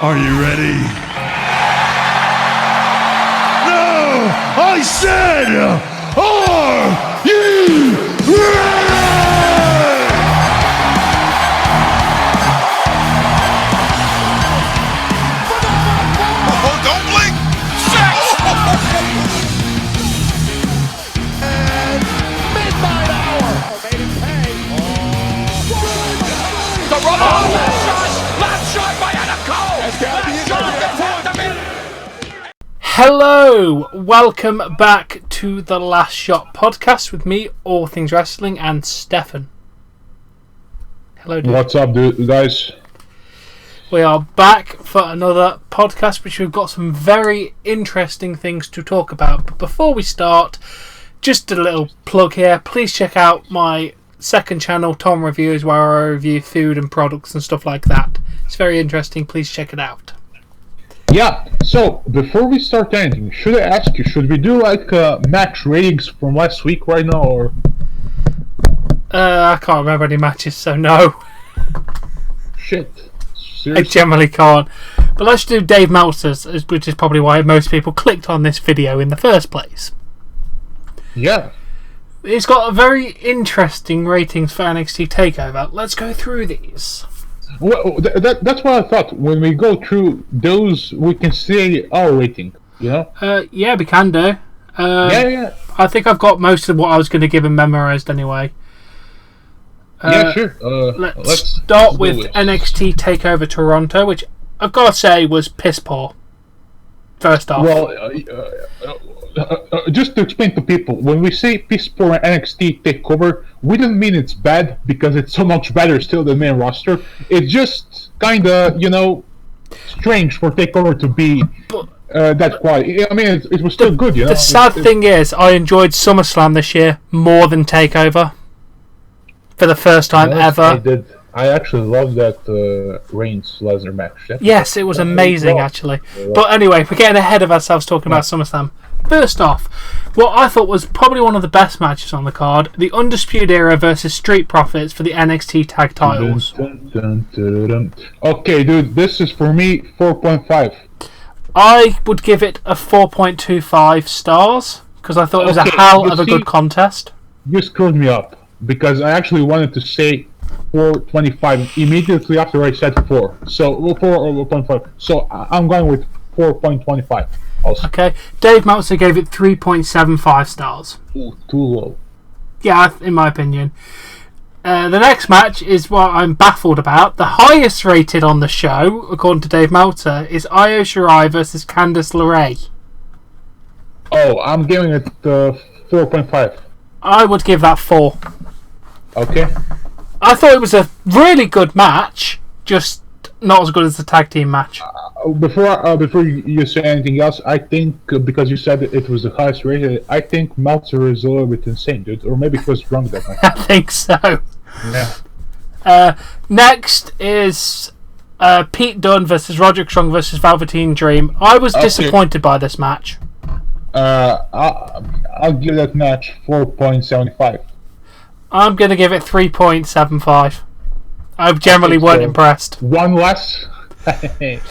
Are you ready? No! I said, are you ready? Oh, don't blink! And midnight hour. Made him pay. The run. Last shot by Adam Cole. Hello, welcome back to the Last Shot podcast with me, All Things Wrestling, and Stefan. Hello, dude. What's up, guys? We are back for another podcast, which we've got some very interesting things to talk about. But before we start, just a little plug here. Please check out my second channel, Tom Reviews, where I review food and products and stuff like that. It's very interesting. Please check it out. Yeah, so before we start anything, should I ask you, should we do like match ratings from last week right now, or? I can't remember any matches, so no. Shit. I Seriously? generally can't. But let's do Dave Meltzer's, which is probably why most people clicked on this video in the first place. Yeah. It's got a very interesting ratings for NXT TakeOver. Let's go through these. Well, that's what I thought. When we go through those, we can say our rating, you know? Yeah, we can do. Yeah. I think I've got most of what I was going to give him memorised anyway. Yeah, sure. Let's start with NXT TakeOver Toronto, which I've got to say was piss poor. First off. Well, just to explain to people, when we say piss poor NXT TakeOver, we don't mean it's bad because it's so much better still than main roster. It's just kind of, strange for TakeOver to be that quiet. I mean, it was still good, you know. The sad thing is, I enjoyed SummerSlam this year more than TakeOver. For the first time ever. I did. I actually loved that Reigns-Lesnar match. Yes, it was amazing, actually. But anyway, we're getting ahead of ourselves talking about SummerSlam. First off, what I thought was probably one of the best matches on the card, the Undisputed Era versus Street Profits for the NXT Tag Titles. Okay, dude, this is for me 4.5. I would give it a 4.25 stars, because I thought it was a hell of a good contest. You screwed me up, because I actually wanted to say 4.25 immediately after I said 4. So 4.5. So I'm going with 4.25 also. Okay. Dave Meltzer gave it 3.75 stars. Ooh, too low. Yeah, in my opinion. The next match is what I'm baffled about. The highest rated on the show, according to Dave Meltzer, is Io Shirai versus Candice LeRae. Oh, I'm giving it 4.5. I would give that 4. Okay. I thought it was a really good match, just not as good as the tag team match. Before you say anything else, I think because you said it was the highest rated, I think Meltzer is a little bit insane, dude, or maybe he was drunk that night. I think so. Yeah. Next is Pete Dunne versus Roderick Strong versus Velveteen Dream. I was disappointed by this match. I'll give that match 4.75. I'm going to give it 3.75. I generally weren't impressed. One less. Dave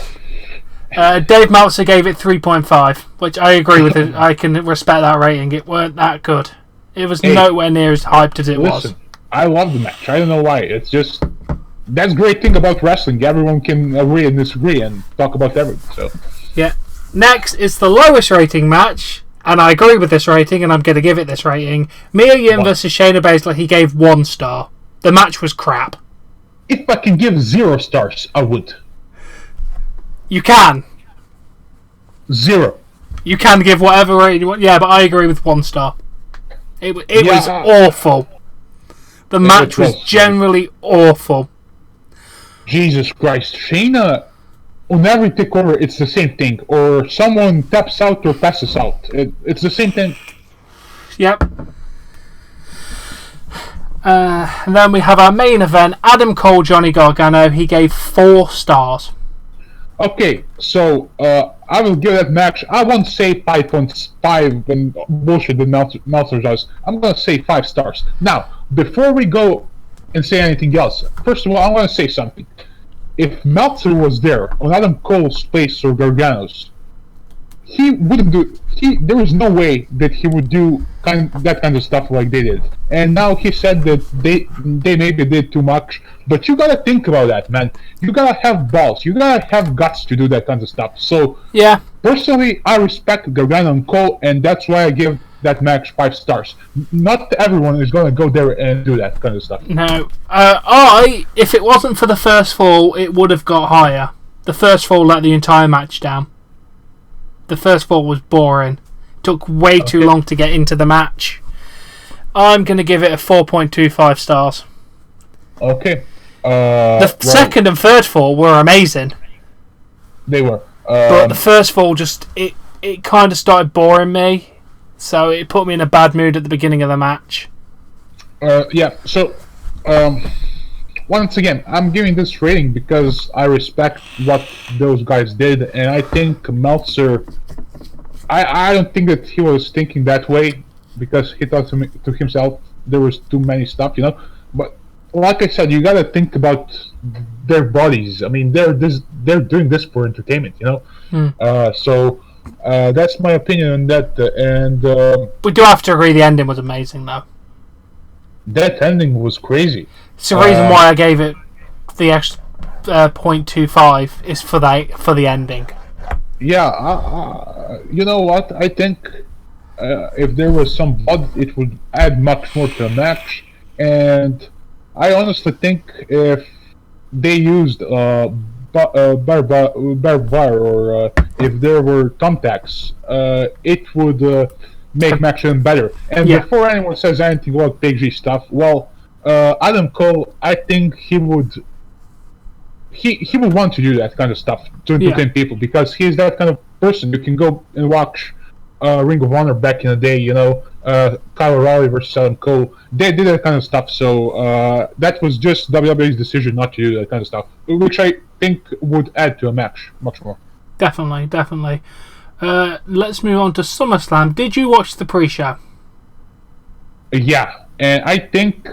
Meltzer gave it 3.5, which I agree with. I can respect that rating. It weren't that good. It was nowhere near as hyped as it was. I love the match. I don't know why. It's just that's the great thing about wrestling. Everyone can agree and disagree and talk about everything. So yeah. Next is the lowest rating match, and I agree with this rating, and I'm going to give it this rating. Mia Yim versus Shayna Baszler. He gave 1 star. The match was crap. If I can give 0 stars, I would. You can. 0. You can give whatever rating you want. Yeah, but I agree with 1 star. It was awful. The match was generally awful. Jesus Christ. Shayna, on every takeover, it's the same thing. Or someone taps out or passes out. It's the same thing. Yep. And then we have our main event, Adam Cole, Johnny Gargano. He gave 4 stars. Okay, so I will give that match, I won't say 5.5 and bullshit the Meltzer does. I'm going to say 5 stars. Now, before we go and say anything else, first of all, I want to say something. if Meltzer was there on Adam Cole's place or Gargano's, he wouldn't do. There was no way that he would do that kind of stuff like they did. And now he said that they maybe did too much. But you gotta think about that, man. You gotta have balls. You gotta have guts to do that kind of stuff. So Yeah. personally, I respect Gargano and Cole, and that's why I give that match 5 stars. Not everyone is gonna go there and do that kind of stuff. No. If it wasn't for the first fall, it would have got higher. The first fall let the entire match down. The first fall was boring. Took way too long to get into the match. I'm going to give it a 4.25 stars. Okay. Second and third fall were amazing. They were. But the first fall just, it kind of started boring me. So it put me in a bad mood at the beginning of the match. Yeah, so once again, I'm giving this rating because I respect what those guys did, and I think Meltzer, I don't think that he was thinking that way because he thought to himself there was too many stuff, you know. But like I said, you gotta think about their bodies. I mean, they're doing this for entertainment, you know. So that's my opinion on that. And we do have to agree the ending was amazing, though. That ending was crazy. It's the reason why I gave it the extra 0.25 is for the ending. Yeah, you know what? I think if there was some blood, it would add much more to the match. And I honestly think if they used barbed wire or if there were thumbtacks, it would make match even better. And before anyone says anything about PG stuff, well, Adam Cole, I think he would want to do that kind of stuff to entertain people because he's that kind of person. You can go and watch Ring of Honor back in the day, you know, Kyle O'Reilly versus Adam Cole. They did that kind of stuff, so that was just WWE's decision not to do that kind of stuff, which I think would add to a match much more. Definitely. Let's move on to SummerSlam. Did you watch the pre-show? Yeah, and I think,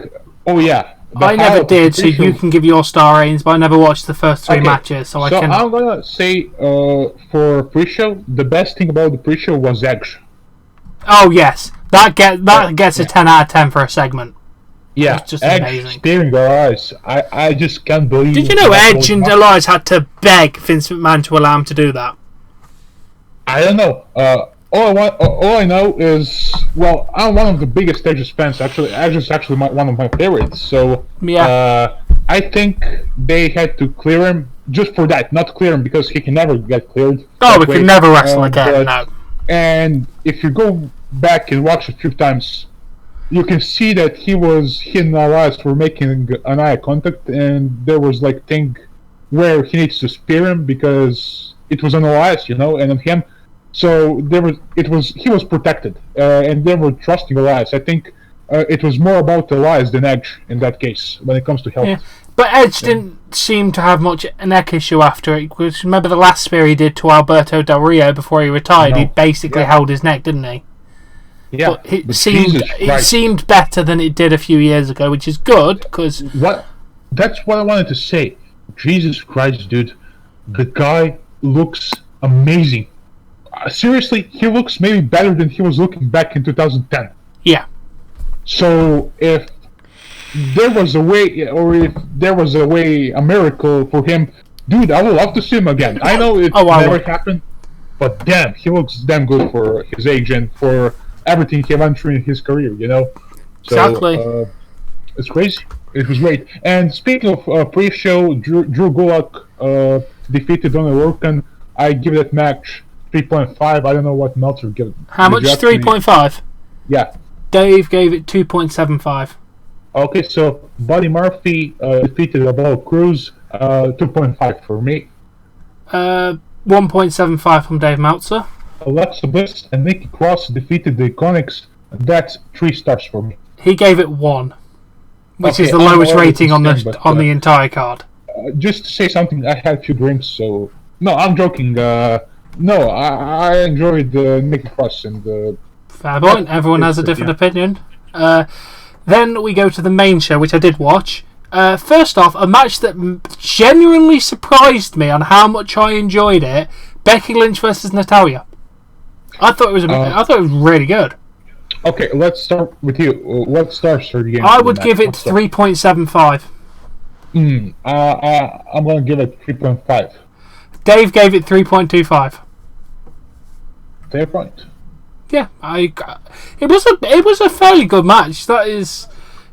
I never did, so you can give your star ratings, but I never watched the first 3 matches, so I can. I'm gonna say for pre-show, the best thing about the pre-show was Edge. Oh yes, that gets a 10 out of 10 for a segment. Yeah, it's just Edge amazing. Staring Elias, I just can't believe. Did you know Edge and Elias had to beg Vince McMahon to allow him to do that? I don't know. All I know is, well, I'm one of the biggest Edge fans. Actually, Edge is actually one of my favorites. So I think they had to clear him just for that, not clear him because he can never get cleared. Oh, we can never wrestle again. No. And if you go back and watch a few times, you can see that he and Elias were making an eye contact, and there was like thing where he needs to spear him because it was on Elias, you know, and on him. So he was protected, and they were trusting Elias. I think it was more about Elias than Edge in that case when it comes to health. Yeah. But Edge didn't seem to have much a neck issue after it. Because remember the last spear he did to Alberto Del Rio before he retired? He basically held his neck, didn't he? Yeah, but it seemed better than it did a few years ago, which is good because that's what I wanted to say. Jesus Christ, dude, the guy looks amazing. Seriously, he looks maybe better than he was looking back in 2010. Yeah. So if there was a way, a miracle for him, dude, I would love to see him again. I know it never happened, but damn, he looks damn good for his age and for everything he went through in his career, you know? So, exactly. It's crazy. It was great. And speaking of pre-show, Drew Gulak defeated Donald Lorcan. I give that match 3.5. I don't know what Meltzer gave it. How much? 3.5? Yeah. Dave gave it 2.75. Okay, so Buddy Murphy defeated Apollo Crews. 2.5 for me. 1.75 from Dave Meltzer. Alexa Bliss and Nikki Cross defeated the Iconics. That's 3 stars for me. He gave it 1, which is the lowest rating on the entire card. Just to say something, I had 2 drinks, so no, I'm joking. No, I enjoyed Nikki Cross and. Fair point. Everyone has a different opinion. Then we go to the main show, which I did watch. First off, a match that genuinely surprised me on how much I enjoyed it. Becky Lynch versus Natalya. I thought it was really good. Okay, let's start with you. What stars are you? I would give it 3.75. I'm gonna give it 3.5. Dave gave it 3.25. Fair point. Yeah, it was a fairly good match. That is,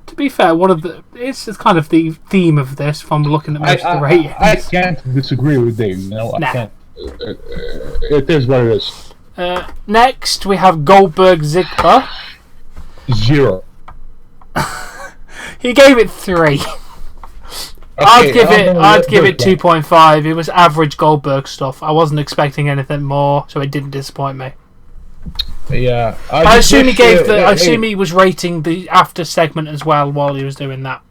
to be fair, it's kind of the theme of this. If I'm looking at most of the ratings, I can't disagree with Dave. You know, I can't. It is what it is. Next, we have Goldberg Ziggler. 0. He gave it 3. I'd give it 2.5. It was average Goldberg stuff. I wasn't expecting anything more, so it didn't disappoint me. Yeah, I assume he was rating the after segment as well while he was doing that.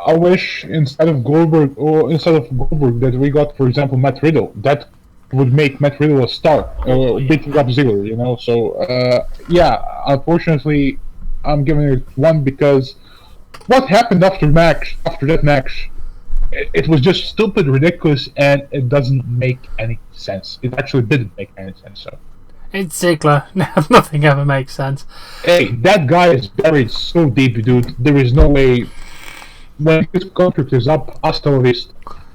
I wish instead of Goldberg that we got, for example, Matt Riddle. That would make Matt Riddle a star, beating up Ziggler. You know, so unfortunately, I'm giving it 1 because what happened after that match, it was just stupid, ridiculous, and it doesn't make any sense. It actually didn't make any sense. So. It's Ziggler. Nothing ever makes sense. Hey, that guy is buried so deep, dude. There is no way. When his contract is up, hasta la vista.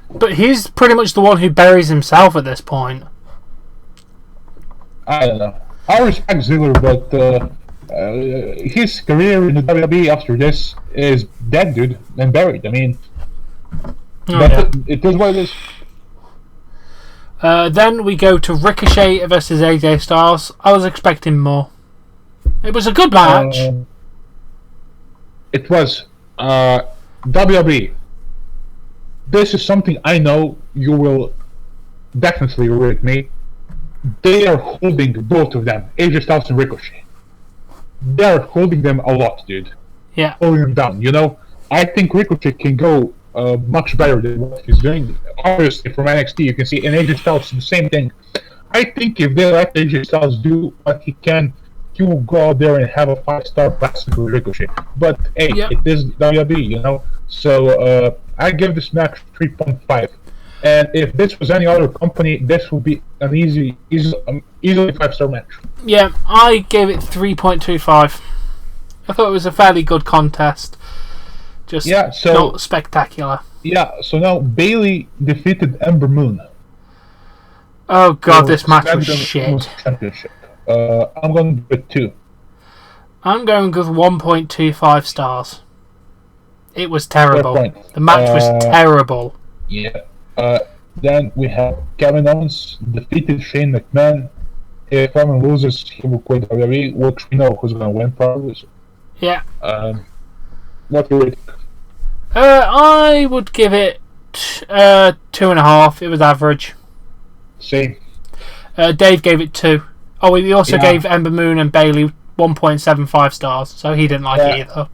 But he's pretty much the one who buries himself at this point. I don't know. I respect Ziggler, but his career in the WWE after this is dead, dude, and buried. I mean, it is what it is. Then we go to Ricochet versus AJ Styles. I was expecting more. It was a good match. It was. WWE. This is something I know you will definitely agree with me. They are holding both of them, AJ Styles and Ricochet. They are holding them a lot, dude. Yeah. Holding them down, you know? I think Ricochet can go much better than what he's doing. Obviously, from NXT, you can see, and AJ Styles the same thing. I think if they let AJ Styles do what he can, he will go out there and have a 5-star classic with Ricochet. But hey, It is WWE, you know? So I give this match 3.5. And if this was any other company, this would be an easily 5-star match. Yeah, I gave it 3.25. I thought it was a fairly good contest. Just not spectacular. Yeah, so now Bayley defeated Ember Moon. Oh god, this match was shit. I'm going to give it 2. I'm going with 1.25 stars. It was terrible. The match was terrible. Yeah. Then we have Kevin Owens defeated Shane McMahon. If Roman loses, he will quit WWE, which we know who's going to win probably. So. Yeah. What do you rate? I would give it 2.5. It was average. Same. Dave gave it 2. Oh, he also gave Ember Moon and Bayley 1.75 stars, so he didn't like it either.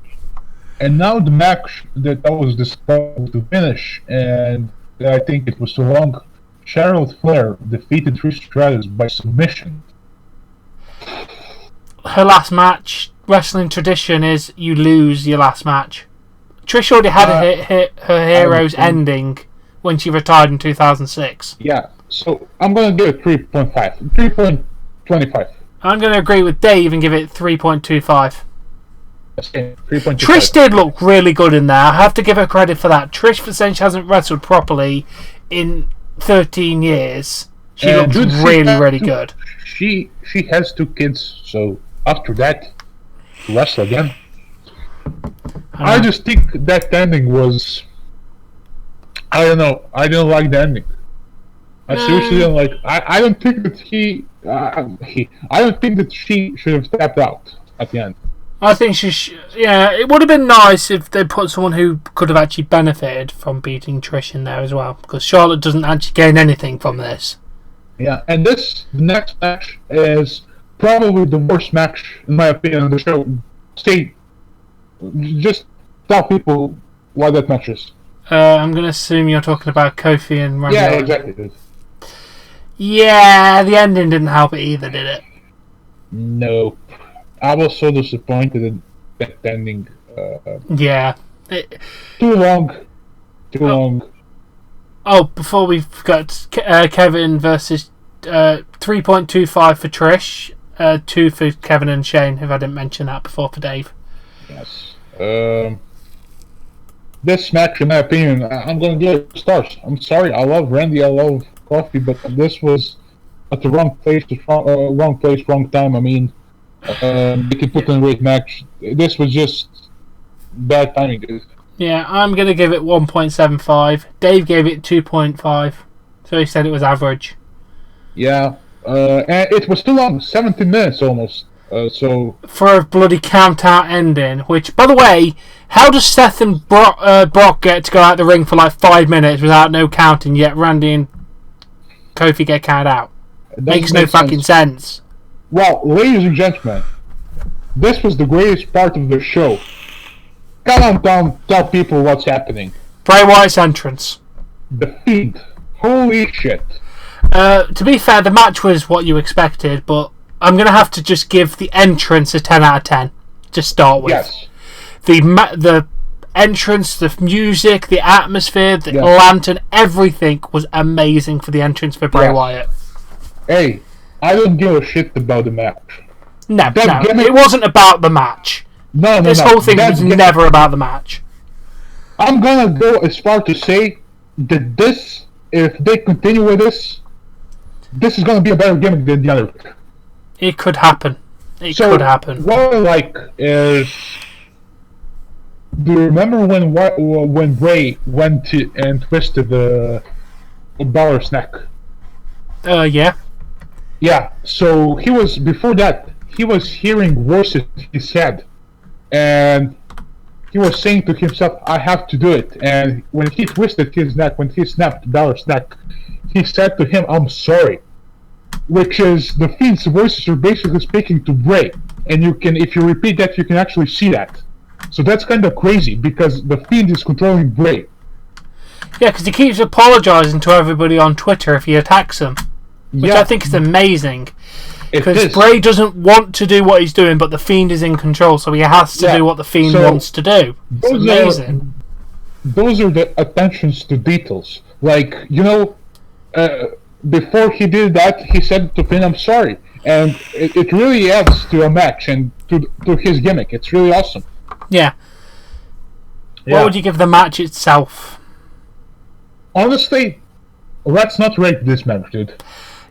And now the match that I was discussed to finish, and I think it was too long. Charlotte Flair defeated Trish Stratus by submission. Her last match, wrestling tradition is you lose your last match. Trish already had her hero's ending when she retired in 2006. Yeah, so I'm going to give it 3.5. 3.25. I'm going to agree with Dave and give it 3.25. Okay, 3.25. Trish did look really good in there. I have to give her credit for that. Trish, for saying she hasn't wrestled properly in 13 years, she looks really good. She has 2 kids, so after that, wrestle again. I just think that ending was... I don't know. I didn't like the ending. I seriously didn't like... I don't think that I don't think that she should have stepped out at the end. I think it would have been nice if they put someone who could have actually benefited from beating Trish in there as well, because Charlotte doesn't actually gain anything from this. Yeah, and the next match is probably the worst match, in my opinion, on the show. Just tell people why that match is. I'm going to assume you're talking about Kofi and Randy Yeah, Orton. exactly. Yeah, the ending didn't help it either, did it? No. I was so disappointed in that ending. Yeah. Too long. Oh, before we forgot, Kevin versus 3.25 for Trish, 2 for Kevin and Shane, if I didn't mention that before for Dave. Yes. This match, in my opinion, I'm going to give it stars. I'm sorry, I love Randy, I love Coffee, but this was at the wrong place, wrong time. I mean, they could put in a great match. This was just bad timing, dude. Yeah, I'm going to give it 1.75. Dave gave it 2.5, so he said it was average. Yeah, and it was too long, 17 minutes almost. So for a bloody count-out ending, which, by the way, how does Seth and Brock get to go out the ring for like 5 minutes without no counting, yet Randy and Kofi get counted out? Makes no fucking sense. Well, ladies and gentlemen, this was the greatest part of the show. Come on down, tell people what's happening. Bray Wyatt's entrance. The Fiend. Holy shit. To be fair, the match was what you expected, but I'm going to have to just give the entrance a 10 out of 10 to start with. Yes. The entrance, the music, the atmosphere, the lantern, everything was amazing for the entrance for Bray Wyatt. Hey, I don't give a shit about the match. No, it wasn't about the match. This whole thing was never about the match. I'm gonna go as far to say that this, if they continue with this is gonna be a better gimmick than the other. It could happen. It could happen. What I like is, do you remember when Bray went to and twisted the Balor's neck? Yeah. Yeah. So before that he was hearing voices in his head, and he was saying to himself, "I have to do it." And when he twisted his neck, when he snapped Balor's neck, he said to him, "I'm sorry." Which is, the Fiend's voices are basically speaking to Bray, and you can, if you repeat that, you can actually see that. So that's kind of crazy, because the Fiend is controlling Bray. Yeah, because he keeps apologising to everybody on Twitter if he attacks them, which I think is amazing. Because Bray doesn't want to do what he's doing, but the Fiend is in control, so he has to do what the Fiend wants to do. It's amazing. Those are the attentions to details. Like, before he did that, he said to Finn, "I'm sorry," and it really adds to a match and to his gimmick. It's really awesome. Yeah. What would you give the match itself? Honestly, let's not rate this match, dude.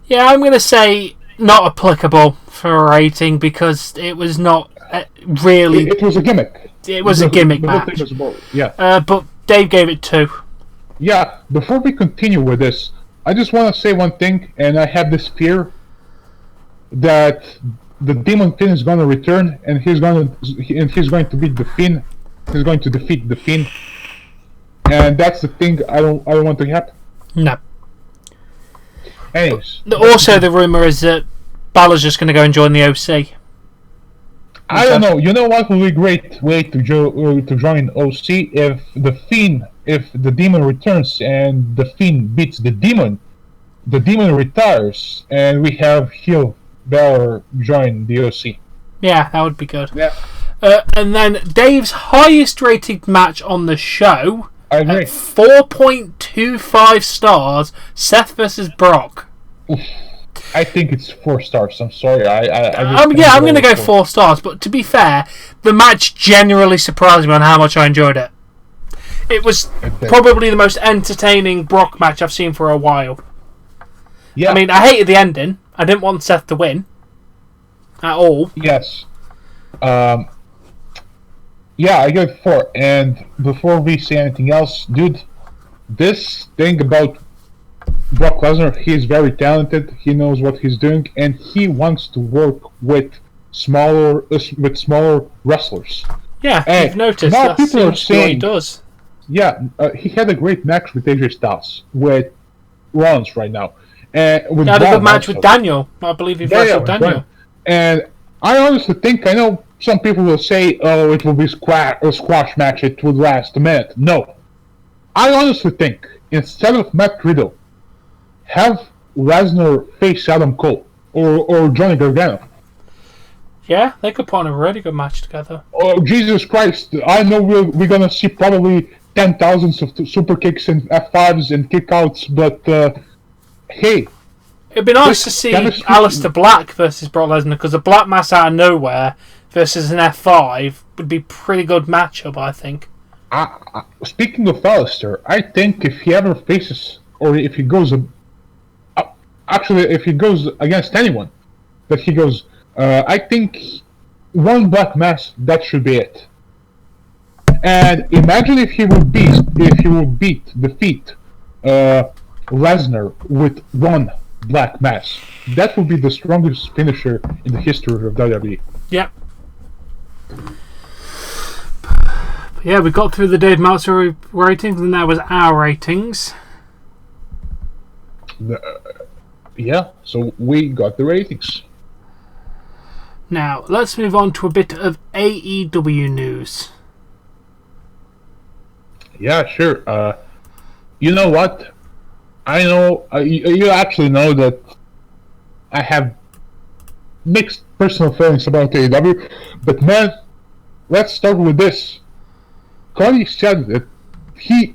Yeah, I'm going to say not applicable for a rating, because it was not really... It was a gimmick. It was a gimmick match. But Dave gave it 2. Yeah, before we continue with this, I just want to say one thing, and I have this fear that the Demon Finn is going to return, and he's going to beat the Finn. He's going to defeat the Finn, and that's the thing I don't want to happen. No. Anyways, also the rumor is that Balor's just going to go and join the OC. I don't know. You know what would be a great way to join OC if the Demon returns and the Fiend beats the Demon retires, and we have heel Balor join the OC. Yeah, that would be good. Yeah. And then Dave's highest rated match on the show, I agree. at 4.25 stars, Seth versus Brock. Oof. I think it's 4 stars. I'm sorry. I'm going to go 4 stars. But to be fair, the match generally surprised me on how much I enjoyed it. It was probably the most entertaining Brock match I've seen for a while. Yeah. I mean, I hated the ending. I didn't want Seth to win at all. Yes. Yeah, I give it 4. And before we say anything else, dude, this thing about Brock Lesnar, he's very talented. He knows what he's doing, and he wants to work with smaller wrestlers. Yeah, you've noticed. Now people are saying what he does. Yeah, he had a great match with AJ Styles with Rollins right now. He had a good match with Daniel. I believe he wrestled Daniel. Right. And I honestly think, I know some people will say, "Oh, it will be a squash match. It would last a minute." No, I honestly think instead of Matt Riddle, have Lesnar face Adam Cole or Johnny Gargano. Yeah, they could put on a really good match together. Oh, Jesus Christ. I know we're going to see probably 10,000s of super kicks and F5s and kickouts, but hey. It'd be nice to see Aleister Black versus Brock Lesnar, because a Black Mass out of nowhere versus an F5 would be a pretty good matchup, I think. Speaking of Aleister, I think if he ever faces, or if he goes, if he goes against anyone, that he goes, I think one Black Mass, that should be it. And imagine if he would defeat Lesnar with one Black Mass. That would be the strongest finisher in the history of WWE. Yep. Yeah, we got through the Dave Meltzer ratings, and that was our ratings. Yeah, so we got the ratings. Now, let's move on to a bit of AEW news. Yeah, sure. You know what? I know you actually know that I have mixed personal feelings about AEW, but man, let's start with this. Cody said that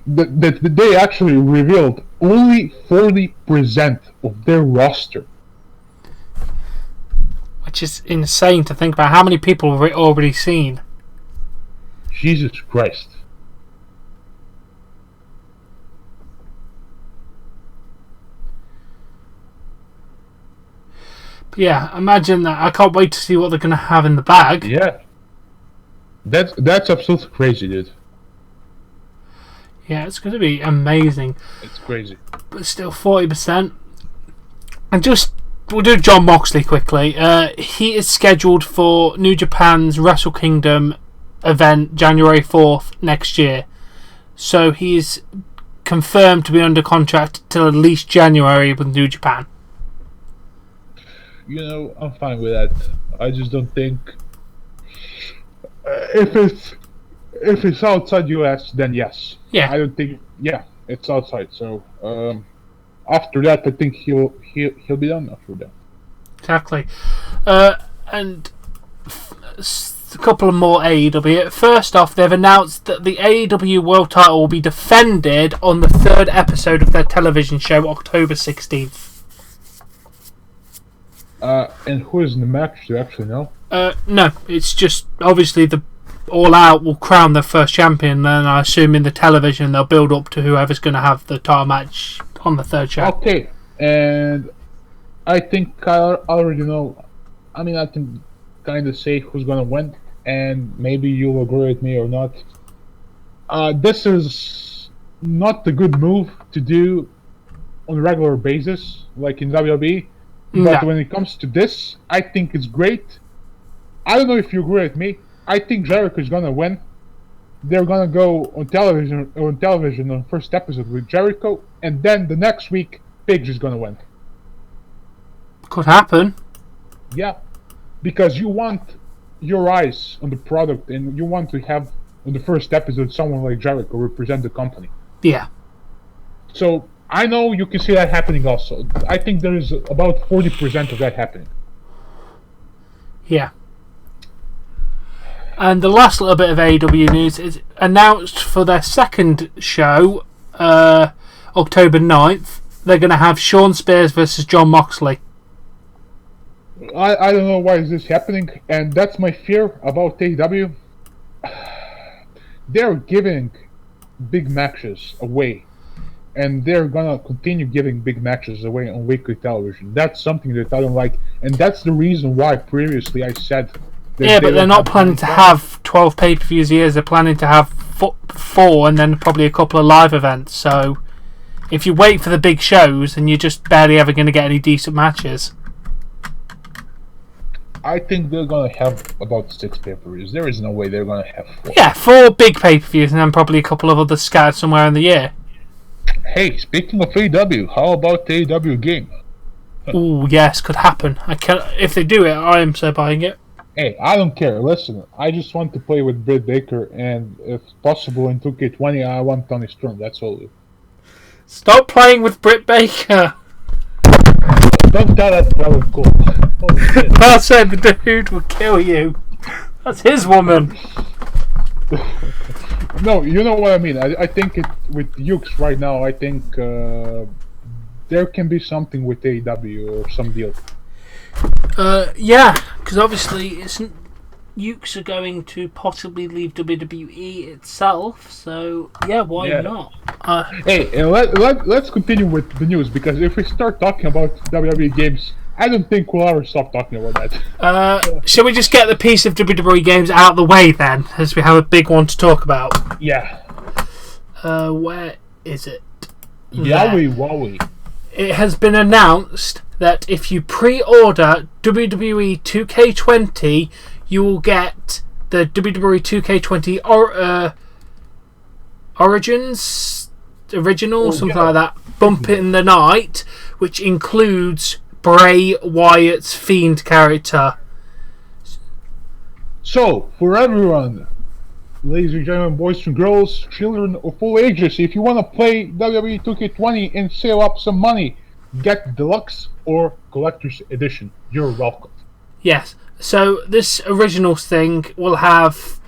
that they actually revealed only 40% of their roster, which is insane to think about. How many people have we already seen? Jesus Christ. Yeah, imagine that. I can't wait to see what they're going to have in the bag. Yeah. That's absolutely crazy, dude. Yeah, it's going to be amazing. It's crazy. But still, 40%. And we'll do Jon Moxley quickly. He is scheduled for New Japan's Wrestle Kingdom event January 4th next year. So he's confirmed to be under contract till at least January with New Japan. You know, I'm fine with that. I just don't think if it's outside US, then yes. Yeah. I don't think. Yeah, it's outside. So after that, I think he'll be done after that. Exactly. And a couple of more AEW. First off, they've announced that the AEW World Title will be defended on the 3rd episode of their television show, October 16th. And who is in the match? Do you actually know? No, it's just obviously the All Out will crown their first champion. Then I assume in the television they'll build up to whoever's going to have the title match on the 3rd show. Okay, and I think I already know. I mean, I can kind of say who's going to win, and maybe you'll agree with me or not. This is not the good move to do on a regular basis, like in WWE. But when it comes to this, I think it's great. I don't know if you agree with me. I think Jericho is gonna win. They're gonna go on television on first episode with Jericho, and then the next week, Page is gonna win. Could happen. Yeah, because you want your eyes on the product, and you want to have on the first episode someone like Jericho represent the company. Yeah. So I know you can see that happening also. I think there is about 40% of that happening. Yeah. And the last little bit of AEW news is announced for their second show, October 9th. They're going to have Shawn Spears versus Jon Moxley. I don't know why is this happening, and that's my fear about AEW. They're giving big matches away. And they're gonna continue giving big matches away on weekly television. That's something that I don't like, and that's the reason why previously I said that. Yeah, but they're not planning to have 12 pay-per-views a year. They're planning to have 4, and then probably a couple of live events. So, if you wait for the big shows, then you're just barely ever going to get any decent matches. I think they're gonna have about 6 pay-per-views. There is no way they're gonna have 4. Yeah, 4 big pay-per-views, and then probably a couple of others scattered somewhere in the year. Hey, speaking of AEW, how about the AEW game? Ooh, yes, could happen. If they do it, I am so buying it. Hey, I don't care. Listen, I just want to play with Britt Baker, and if possible in 2K20, I want Tony Storm. That's all. Stop playing with Britt Baker. Don't tell that brother cool. Holy shit. I said the dude would kill you. That's his woman. No, you know what I mean. I think with Ukes right now, I think there can be something with AEW or some deal. Yeah, because obviously Ukes are going to possibly leave WWE itself, so yeah, why not? Hey, and let's continue with the news, because if we start talking about WWE games, I don't think we'll ever stop talking about that. Shall we just get the piece of WWE games out of the way then, as we have a big one to talk about? Yeah. Where is it? Yowie wowie. It has been announced that if you pre-order WWE 2K20, you will get the WWE 2K20 Original, something like that, Bump in the Night, which includes Bray Wyatt's Fiend character. So, for everyone, ladies and gentlemen, boys and girls, children of all ages, if you want to play WWE 2K20 and save up some money, get Deluxe or Collector's Edition. You're welcome. Yes. So this Originals thing will have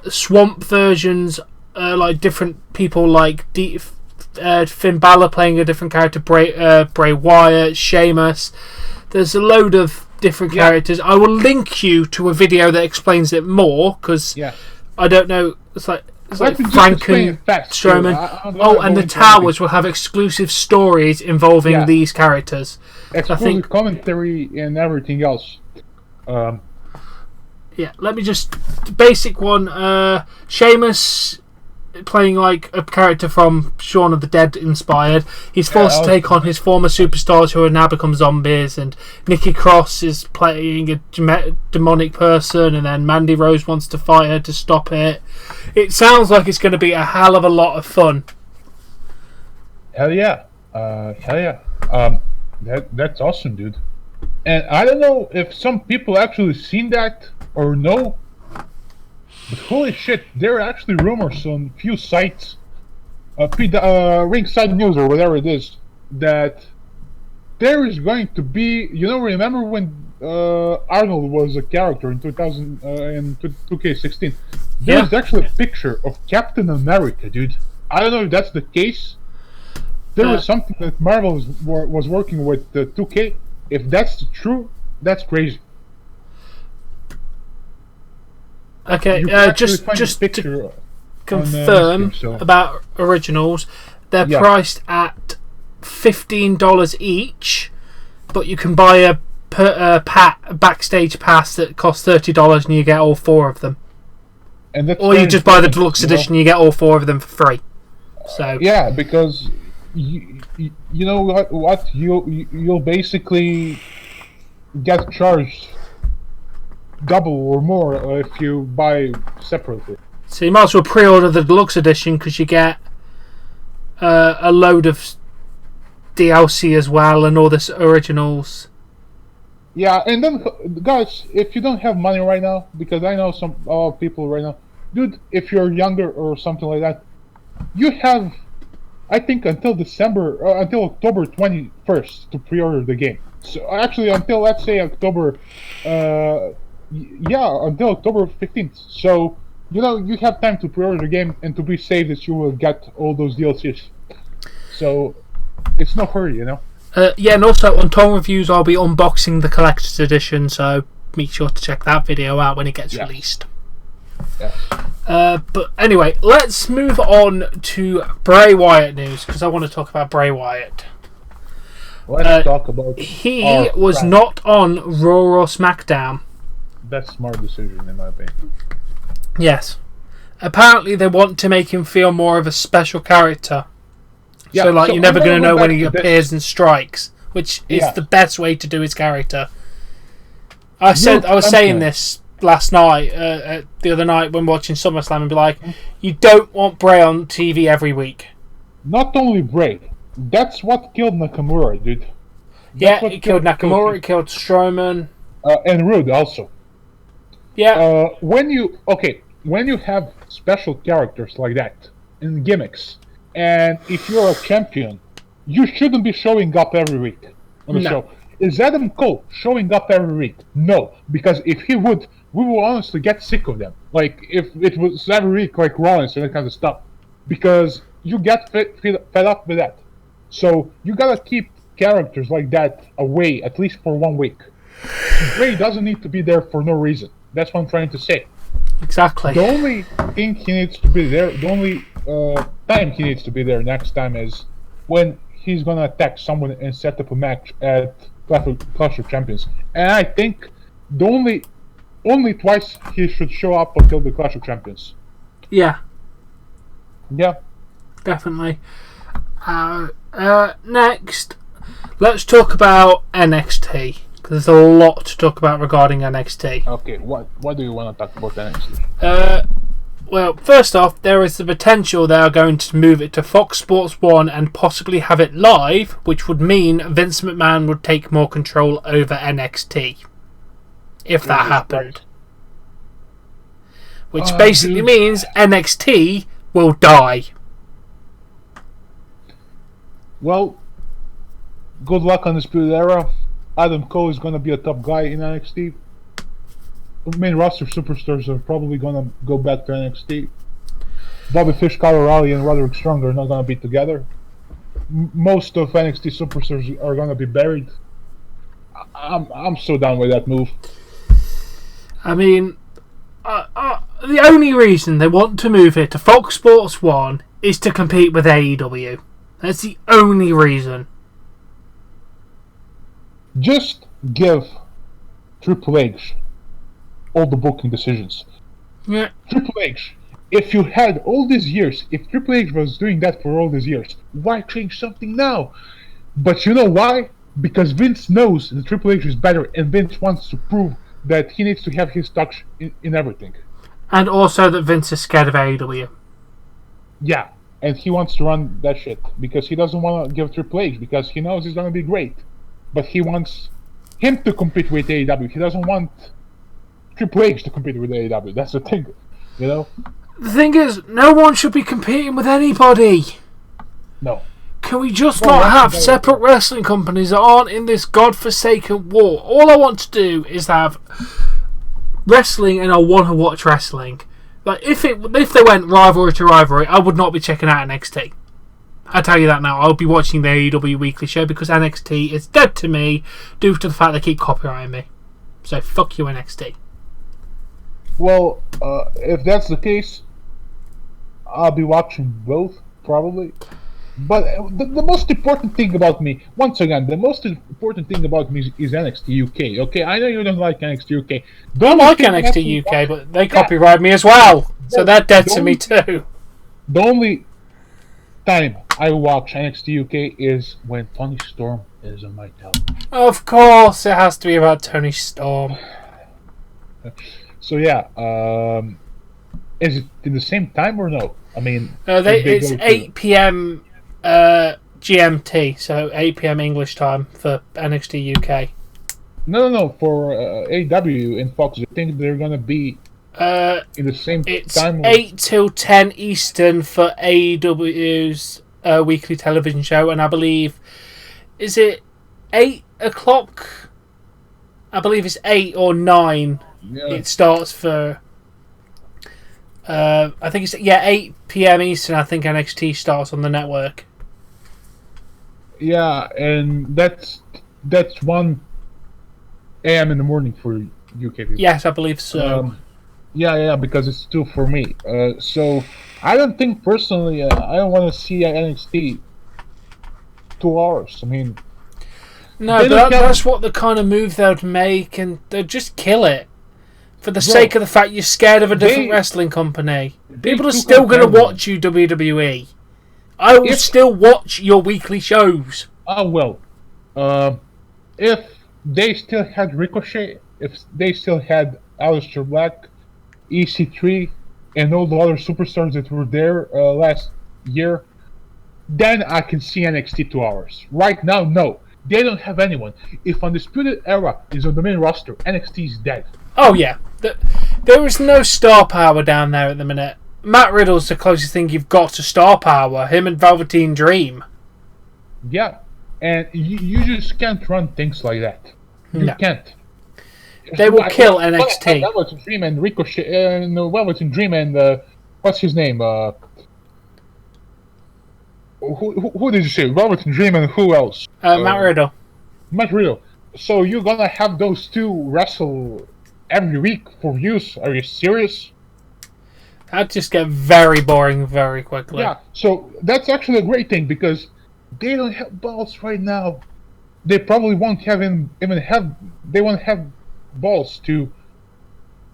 Swamp versions, like different people, like Finn Balor playing a different character, Bray Wyatt, Sheamus. There's a load of different characters. I will link you to a video that explains it more, because I don't know. It's like Frank and Strowman. And the Towers will have exclusive stories involving these characters. Exclusive commentary and everything else. Let me just basic one. Sheamus playing like a character from Shaun of the Dead inspired. He's forced to take on his former superstars who have now become zombies, and Nikki Cross is playing a demonic person, and then Mandy Rose wants to fight her to stop it. It sounds like it's going to be a hell of a lot of fun. Hell yeah. That's awesome, dude. And I don't know if some people actually seen that or no, but holy shit, there are actually rumors on few sites, Ringside News or whatever it is, that there is going to be, remember when Arnold was a character in 2K16? There's actually a picture of Captain America, dude. I don't know if that's the case. There was something that Marvel was working with 2K. If that's true, that's crazy. Okay, just to confirm about Originals, they're priced at $15 each, but you can buy a backstage pass that costs $30 and you get all 4 of them. And that's, or you just buy the deluxe edition and you get all 4 of them for free. So yeah, because you know what you'll basically get charged double or more if you buy separately. So you might as well pre-order the deluxe edition, because you get a load of DLC as well and all this Originals. Yeah, and then guys, if you don't have money right now, because I know some people right now, dude, if you're younger or something like that, you have, I think, until October 21st to pre-order the game. So actually, until let's say October, until October 15th. So you have time to pre-order the game and to be safe that you will get all those DLCs. So it's no hurry, and also on Tom Reviews, I'll be unboxing the collector's edition, so make sure to check that video out when it gets released. Yeah. But anyway, let's move on to Bray Wyatt news, because I want to talk about Bray Wyatt. Let's talk about. He was not on Raw or SmackDown. That's a smart decision, in my opinion. Yes. Apparently, they want to make him feel more of a special character. Yeah, so you're never going to know when he appears this. and strikes, which is the best way to do his character. I was saying this last night, the other night when watching SummerSlam, and be like, you don't want Bray on TV every week. Not only Bray, that's what killed Nakamura, dude. It killed Nakamura, it killed Strowman. And Rude also. Yeah. When you have special characters like that, and gimmicks, and if you're a champion, you shouldn't be showing up every week. on the No. show. Is Adam Cole showing up every week? No, because if he would, we will honestly get sick of them. Like, if it was every week, like Rollins and that kind of stuff. Because you get fed up with that. So, you gotta keep characters like that away, at least for 1 week. Bray doesn't need to be there for no reason. That's what I'm trying to say. Exactly. The only thing he needs to be there, the only time he needs to be there next time is when he's gonna attack someone and set up a match at Clash of Champions. And I think the only twice he should show up until the Clash of Champions. Yeah, Yeah. definitely. Next, let's talk about NXT. Because there's a lot to talk about regarding NXT. Okay, what do you want to talk about NXT? Well, first off, there is the potential they are going to move it to Fox Sports 1 and possibly have it live, which would mean Vince McMahon would take more control over NXT. If that happened. Which basically means NXT will die. Well, good luck on Undisputed Era. Adam Cole is going to be a top guy in NXT. Main roster superstars are probably going to go back to NXT. Bobby Fish, Kyle O'Reilly, and Roderick Strong are not going to be together. Most of NXT superstars are going to be buried. I'm so down with that move. I mean, the only reason they want to move it to Fox Sports 1 is to compete with AEW. That's the only reason. Just give Triple H all the booking decisions. Yeah. Triple H, if you had all these years, if Triple H was doing that for all these years, why change something now? But you know why? Because Vince knows that Triple H is better, and Vince wants to prove that he needs to have his touch in everything. And also that Vince is scared of AEW. Yeah, and he wants to run that shit because he doesn't want to give Triple H because he knows he's going to be great. But he wants him to compete with AEW. He doesn't want Triple H to compete with AEW. That's the thing, you know? The thing is, no one should be competing with anybody. No. Can we just not have separate wrestling companies that aren't in this godforsaken war? All I want to do is have wrestling, and I want to watch wrestling. Like if they went rivalry to rivalry, I would not be checking out NXT. I tell you that now. I'll be watching the AEW weekly show because NXT is dead to me due to the fact they keep copyrighting me. So fuck you, NXT. Well, if that's the case, I'll be watching both probably. But the most important thing about me, once again, the most important thing about me is NXT UK. Okay, I know you don't like NXT UK. I like NXT UK, but they copyright me as well, so they're dead to me too. The only time I watch NXT UK is when Tony Storm is on my television. Of course, it has to be about Tony Storm. So yeah, is it in the same time or no? I mean, it's 8 p.m. GMT, so 8 p.m. English time for NXT UK. No. For AEW and Fox, I think they're gonna be in the same time. It's 8 till 10 Eastern for AEW's weekly television show, and I believe is it 8 o'clock? I believe it's 8 or 9. Yeah. It starts for. I think it's 8 p.m. Eastern. I think NXT starts on the network. Yeah, and that's 1 a.m. in the morning for UK people. Yes, I believe so. Yeah, because it's 2 for me. So I don't think personally, I don't want to see NXT 2 hours. I mean, no, but that's what the kind of move they would make, and they'd just kill it for the sake of the fact you're scared of a different wrestling company. People are still going to watch you, WWE. I will still watch your weekly shows. Oh, well. If they still had Ricochet, if they still had Aleister Black, EC3, and all the other superstars that were there last year, then I can see NXT 2 hours. Right now, no. They don't have anyone. If Undisputed Era is on the main roster, NXT is dead. Oh, yeah. There is no star power down there at the minute. Matt Riddle's the closest thing you've got to star power. Him and Velveteen Dream. Yeah. and you just can't run things like that. You No. can't. They will kill NXT. Velvet Dream and Ricochet, no, Velvet Dream and what's his name? Who did you say? Velvet Dream and who else? Matt Riddle. Matt Riddle. So you're gonna have those two wrestle every week for views? Are you serious? That'd just get very boring very quickly. Yeah. So that's actually a great thing because they don't have balls right now. They probably won't have even have. They won't have balls to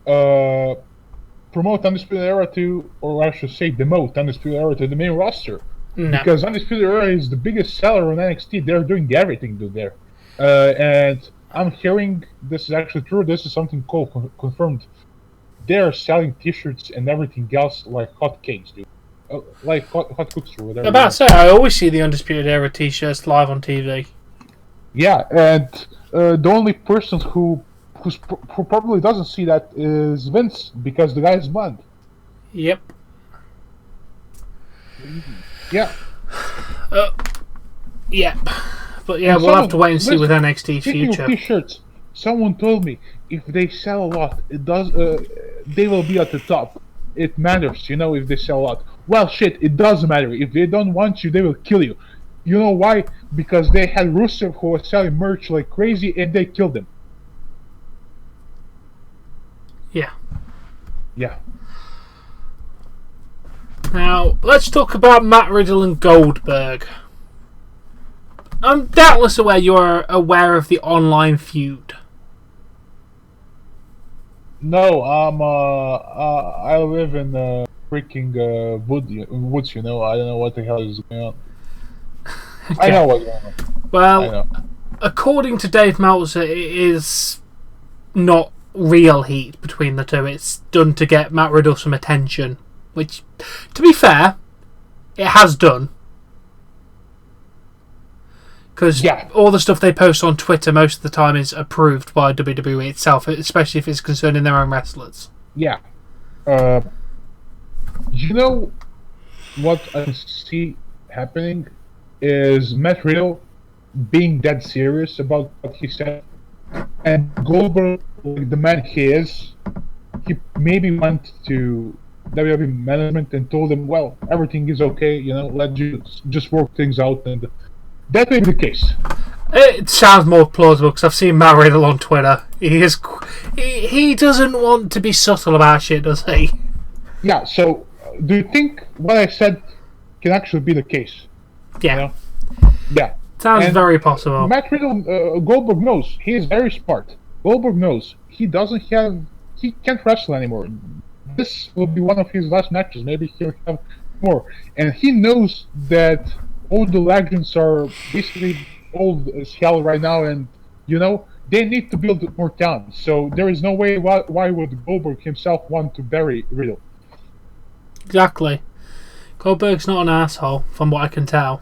promote Undisputed Era to, or I should say, demote Undisputed Era to the main roster. No. Because Undisputed Era is the biggest seller on NXT. They're doing everything there. And I'm hearing this is actually true. This is something Cole confirmed. They're selling T-shirts and everything else like hotcakes, dude. Like hot cookies or whatever. I'm about to say, I always see the Undisputed Era t-shirts live on TV. Yeah, and the only person who probably doesn't see that is Vince because the guy is blind. Yep. Yeah. Yep. But yeah, And we'll have to wait and see with NXT speaking future. of T-shirts, someone told me if they sell a lot, it does. They will be at the top. It matters, if they sell a lot. Well, shit, it doesn't matter. If they don't want you, they will kill you. You know why? Because they had Rusev who was selling merch like crazy, and they killed him. Yeah. Yeah. Now, let's talk about Matt Riddle and Goldberg. I'm doubtless aware you're aware of the online feud. No, I live in freaking woods. I don't know what the hell is going on. Okay. I know what's going on. Well, according to Dave Meltzer, it is not real heat between the two. It's done to get Matt Riddle some attention, which, to be fair, it has done. Because all the stuff they post on Twitter most of the time is approved by WWE itself, especially if it's concerning their own wrestlers. Yeah. You know what I see happening is Matt Riddle being dead serious about what he said, and Goldberg, like the man he is, he maybe went to WWE management and told them, well, everything is okay, let's just work things out, and that may be the case. It sounds more plausible because I've seen Matt Riddle on Twitter. He doesn't want to be subtle about shit, does he? Yeah, so do you think what I said can actually be the case? Yeah. Yeah. Sounds very possible. Matt Riddle, Goldberg knows. He is very smart. Goldberg knows. He can't wrestle anymore. This will be one of his last matches. Maybe he'll have more. And he knows that all the legends are basically old as hell right now, and they need to build more talent. So there is no way why would Goldberg himself want to bury Riddle. Exactly. Goldberg's not an asshole, from what I can tell.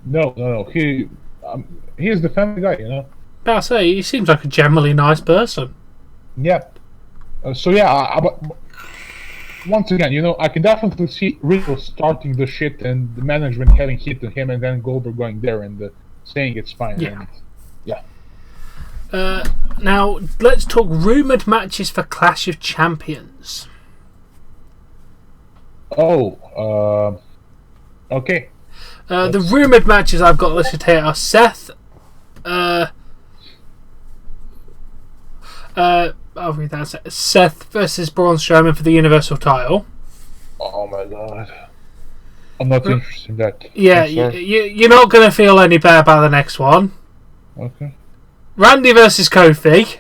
No. He is the family guy, But I say, he seems like a generally nice person. Yeah. But once again, I can definitely see Riddle starting the shit and the management having hit to him, and then Goldberg going there and saying it's fine. Yeah. And, now, let's talk rumoured matches for Clash of Champions. Okay. The rumoured matches I've got listed here are Seth. I'll read that. Seth versus Braun Strowman for the Universal title. Oh my god. I'm not interested in that. Yeah, you're not going to feel any better about the next one. Okay. Randy versus Kofi.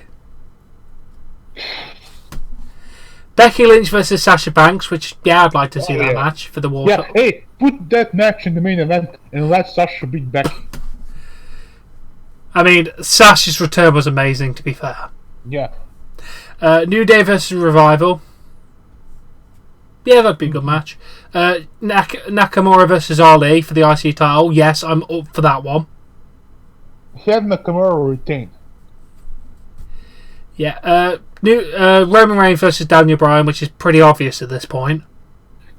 Becky Lynch versus Sasha Banks, which, I'd like to see that match for the War. Yeah, hey, put that match in the main event and let Sasha beat Becky. I mean, Sasha's return was amazing, to be fair. Yeah. New Day versus Revival. Yeah, that'd be a good match. Nakamura versus Ali for the IC title. Yes, I'm up for that one. Have Nakamura retain. Yeah. Roman Reigns versus Daniel Bryan, which is pretty obvious at this point.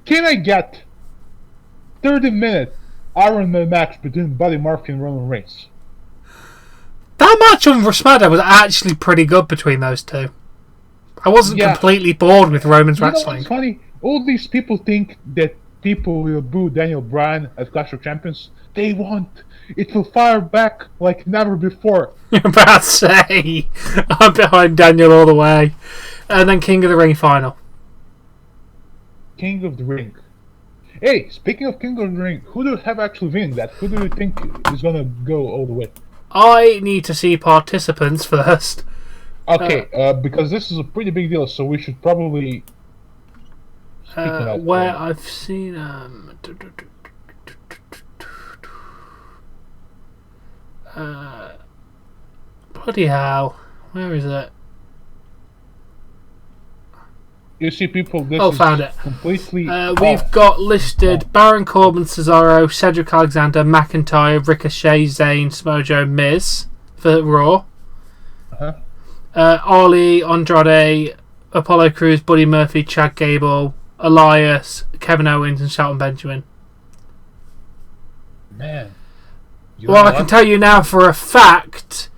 Can I get 30 minutes Iron Man match between Buddy Murphy and Roman Reigns. That match on SmackDown was actually pretty good between those two. I wasn't completely bored with Roman's wrestling. What's funny? All these people think that people will boo Daniel Bryan at Clash of Champions. They won't. It will fire back like never before. You're about to say, I'm behind Daniel all the way. And then King of the Ring final. King of the Ring. Hey, speaking of King of the Ring, who do you have actually winning that? Who do you think is gonna go all the way? I need to see participants first. Okay, because this is a pretty big deal, so we should probably where I've seen bloody hell, where is it? You see people, this found it. Completely we've got listed Baron Corbin, Cesaro, Cedric Alexander, McIntyre, Ricochet, Zayn, Samoa Joe, Miz for Raw. Ali, Andrade, Apollo Crews, Buddy Murphy, Chad Gable, Elias, Kevin Owens, and Shelton Benjamin. Man. Well, I can tell you now for a fact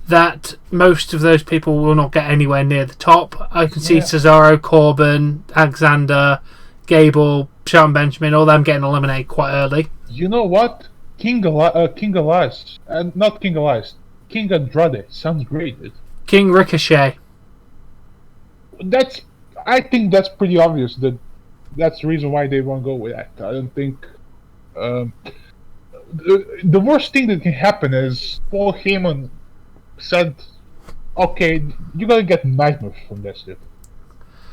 that most of those people will not get anywhere near the top. I can see Cesaro, Corbin, Alexander, Gable, Shelton Benjamin, all them getting eliminated quite early. You know what? King Elias. Not King Elias. King Andrade. Sounds great, dude. King Ricochet. I think that's pretty obvious. That's the reason why they won't go with that. I don't think... the worst thing that can happen is Paul Heyman said, okay, you're gonna get nightmares from this dude.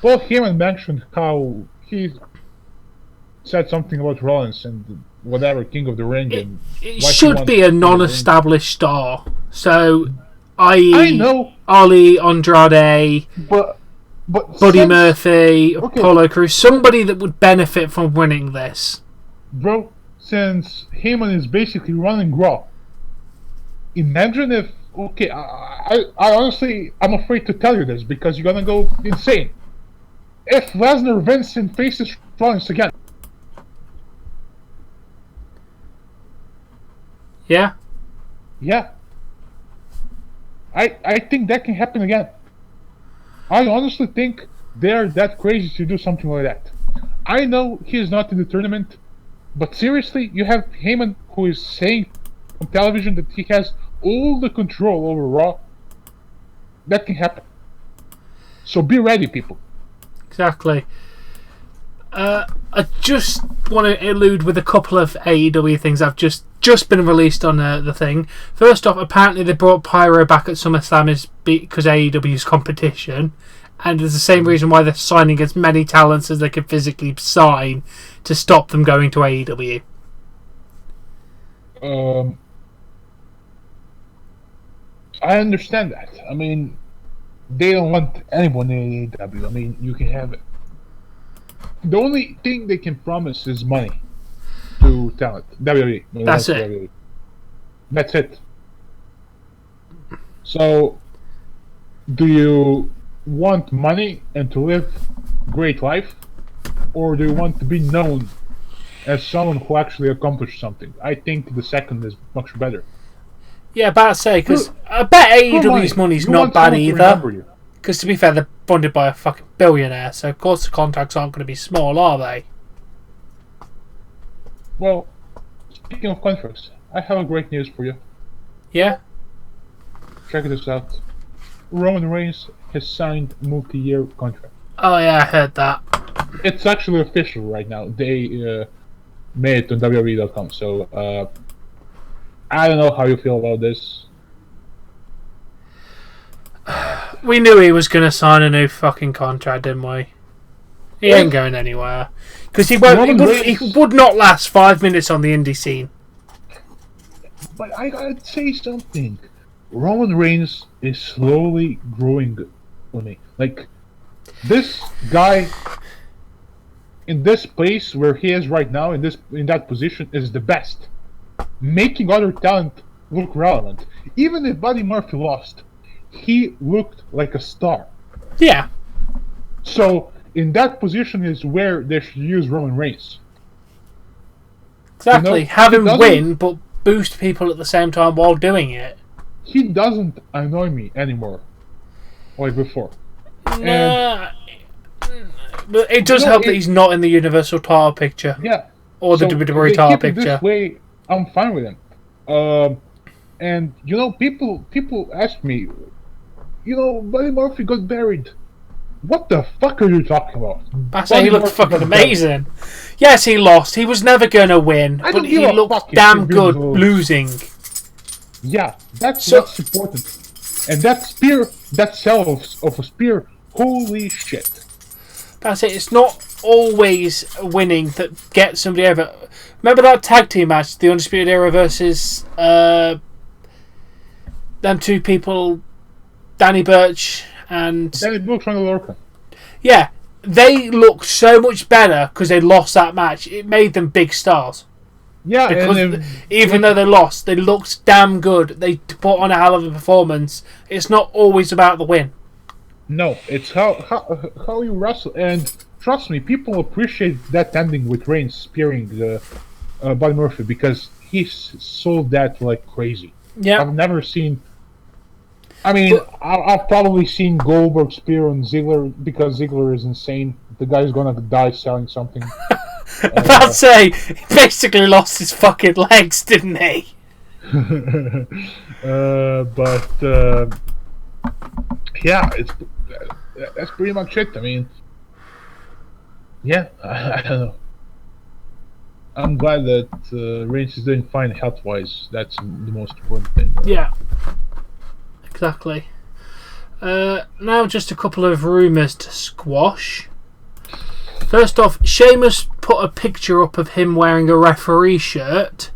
Paul Heyman mentioned how he said something about Rollins and whatever, King of the Ring. It should be a non-established star. So, i.e. I know. Ali, Andrade, but Buddy Murphy, Apollo Crews, somebody that would benefit from winning this. Bro, since Heyman is basically running Raw, imagine if... Okay, I honestly, I'm afraid to tell you this because you're gonna go insane. If Lesnar wins and faces Rollins again. Yeah? Yeah. I think that can happen again. I honestly think they're that crazy to do something like that. I know he is not in the tournament, but seriously, you have Heyman who is saying on television that he has all the control over Raw. That can happen. So be ready, people. Exactly. I just want to allude with a couple of AEW things I've just been released on the thing. First off, apparently they brought Pyro back at Summerslam is because AEW's competition, and there's the same reason why they're signing as many talents as they can physically sign to stop them going to AEW. I understand that. I mean, they don't want anyone in AEW. I mean, you can have it. The only thing they can promise is money to talent. WWE. That's it. WWE. That's it. So, do you want money and to live great life? Or do you want to be known as someone who actually accomplished something? I think the second is much better. Yeah, about to say, because I bet AEW's money's not bad either. Because to be fair, they're funded by a fucking billionaire, so of course the contracts aren't going to be small, are they? Well, speaking of contracts, I have a great news for you. Yeah? Check this out. Roman Reigns has signed a multi-year contract. Oh yeah, I heard that. It's actually official right now. They made it on WWE.com, so I don't know how you feel about this. We knew he was going to sign a new fucking contract, didn't we? He ain't going anywhere. Because he would not last 5 minutes on the indie scene. But I gotta say something. Roman Reigns is slowly growing on me. Like, this guy in this place where he is right now, in that position, is the best. Making other talent look relevant. Even if Buddy Murphy lost, he looked like a star. Yeah. So, in that position is where they should use Roman Reigns. Exactly. You know, Have him win, but boost people at the same time while doing it. He doesn't annoy me anymore, like before. Nah, but it does help that he's not in the Universal title picture. Yeah. Or the WWE title picture. This way, I'm fine with him. And you know, people ask me, you know, Buddy Murphy got buried. What the fuck are you talking about? I say he looked fucking amazing. Yes, he lost. He was never going to win, but he looked damn good losing. Yeah, that's important. And that spear, that self of a spear, holy shit. That's it. It's not always winning that gets somebody over. Remember that tag team match, the Undisputed Era versus them two people, Danny Burch and... Danny Burch and Lorcan. Yeah, they looked so much better because they lost that match. It made them big stars. Yeah, because even though they lost, they looked damn good. They put on a hell of a performance. It's not always about the win. No, it's how you wrestle. And trust me, people appreciate that ending with Reigns spearing the Buddy Murphy because he sold that like crazy. Yeah, I've never seen. I mean, I've probably seen Goldberg spear on Ziggler because Ziggler is insane. The guy's gonna die selling something. About to say, he basically lost his fucking legs, didn't he? Yeah, that's pretty much it. I mean, yeah, I don't know. I'm glad that Reigns is doing fine health-wise. That's the most important thing. Yeah, exactly. Now just a couple of rumours to squash. First off, Sheamus put a picture up of him wearing a referee shirt.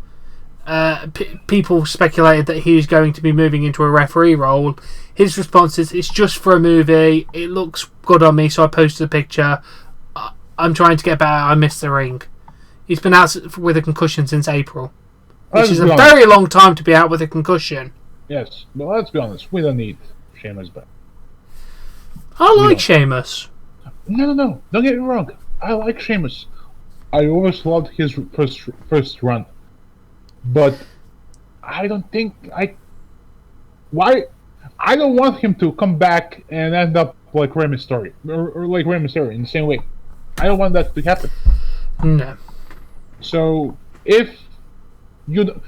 People speculated that he was going to be moving into a referee role. His response is, it's just for a movie. It looks good on me, so I posted a picture. I'm trying to get better. I missed the ring. He's been out with a concussion since April, which is a very long time to be out with a concussion. Yes, but let's be honest. We don't need Sheamus back. I like Sheamus. No. Don't get me wrong. I like Sheamus. I always loved his first run. But I don't think why I don't want him to come back and end up like Rey Mysterio or like Rey Mysterio in the same way. I don't want that to happen. No. So if you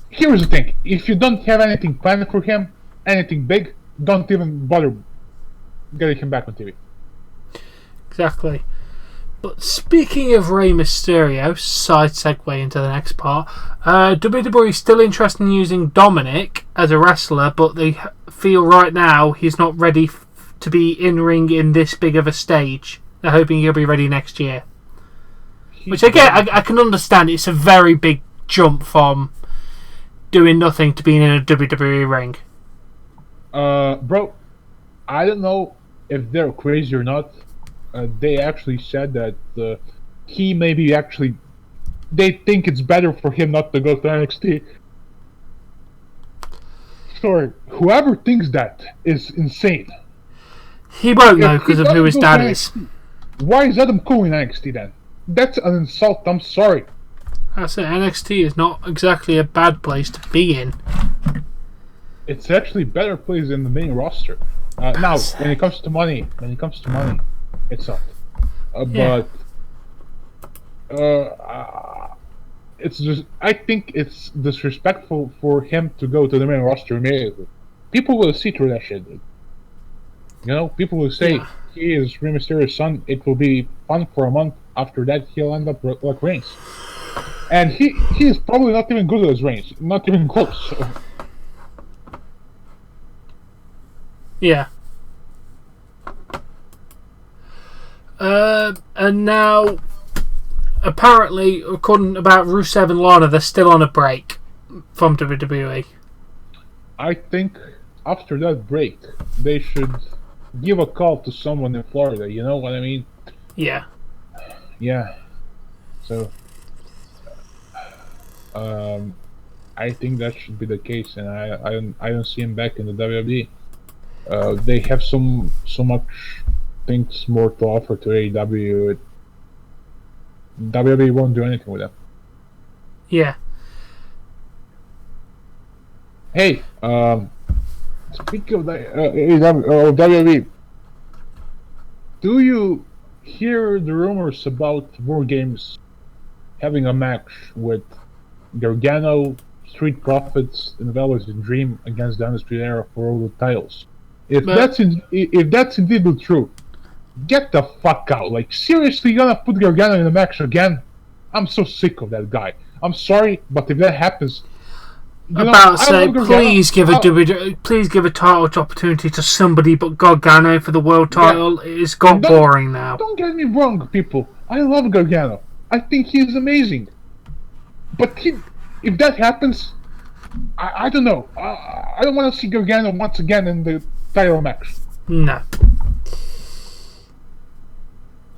here's the thing: if you don't have anything planned for him, anything big, don't even bother getting him back on TV. Exactly. But speaking of Rey Mysterio, side segue into the next part, WWE is still interested in using Dominic as a wrestler, but they feel right now he's not ready to be in-ring in this big of a stage. They're hoping he'll be ready next year. Which again, I can understand. It's a very big jump from doing nothing to being in a WWE ring. Bro, I don't know if they're crazy or not. They actually said that he maybe actually they think it's better for him not to go to NXT. Sorry, whoever thinks that is insane. He won't know because of who his dad is. Why is Adam Cole in NXT then? That's an insult. I'm sorry. I say NXT is not exactly a bad place to be in. It's actually better place than the main roster. Now, when it comes to money, it's not. But it's just I think it's disrespectful for him to go to the main roster immediately. People will see through that shit. You know, people will say he is Rey Mysterio's son. It will be fun for a month. After that, he'll end up like Reigns, and he is probably not even good as Reigns, not even close. So. Yeah. And now, apparently, according about Rusev and Lana, they're still on a break from WWE. I think after that break, they should give a call to someone in Florida. You know what I mean? Yeah. Yeah. So, I think that should be the case, and I don't see him back in the WWE. They have so much things more to offer to AEW. WWE won't do anything with them. Yeah. Hey, speaking of WWE, do you hear the rumors about War Games having a match with Gargano, Street Profits, and Velvet Dream against the Undisputed Era for all the titles? If that's indeed the truth, get the fuck out! Like, seriously, you're gonna put Gargano in the match again? I'm so sick of that guy. I'm sorry, but if that happens, please give a title opportunity to somebody but Gargano for the world title. Yeah. It's got boring now. Don't get me wrong, people. I love Gargano. I think he's amazing. But if that happens, I don't know. I don't want to see Gargano once again in the title match. No.